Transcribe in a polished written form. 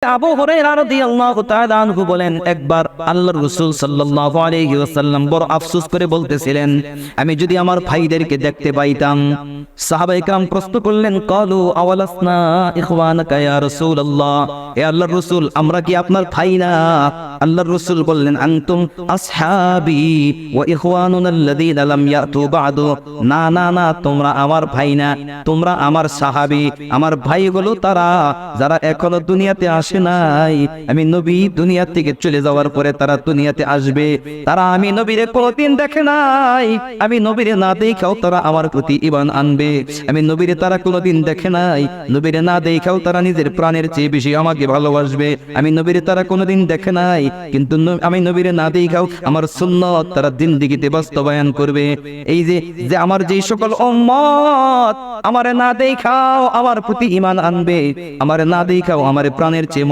আবু হুরায়রা রাদিয়াল্লাহু তাআলা আনহু বলেন, একবার আল্লাহর রাসূল সাল্লাল্লাহু আলাইহি ওয়াসাল্লাম বড় আফসোস করে বলতেছিলেন, আমি যদি আমার ভাইদেরকে দেখতে পাইতাম। সাহাবায়ে কেরাম প্রশ্ন করলেন, ক্বালু আওয়ালাসনা ইখওয়ানাকা ইয়া রাসূলুল্লাহ, হে আল্লাহর রাসূল, আমরা কি আপনার ভাই না? আল্লাহর রাসূল বললেন, আনতুম আসহাবি ওয়া ইখওয়ানুনা আল্লাযীনা লাম ইয়াতু বা'দু, না না না, তোমরা আমার ভাই না, তোমরা আমার সাহাবী। আমার ভাইগুলো তারা যারা এখনো দুনিয়াতে আসে নাই, আমি নবী দুনিয়া থেকে চলে যাওয়ার পরে তারা দুনিয়াতে আসবে। তারা আমি নবীরে কোনদিন দেখে নাই, আমি নবীরে না দেখাও তারা আমার প্রতি ঈমান আনবে। আমি নবীরে তারা কোনদিন দেখে নাই, নবীরে না দেখাও তারা নিজের প্রাণের চেয়ে বেশি আমাকে ভালোবাসবে। আমি নবীরে তারা কোনদিন দেখে নাই, কিন্তু আমি নবীরে না দেখাও আমার সুন্নাত তারা জিন্দেগিতে বাস্তবায়ন করবে। এই যে আমার যেই সকল উম্মত আমারে না দেখাও আমার প্রতি ঈমান আনবে, আমারে না দেখাও আমার প্রাণের চেয়ে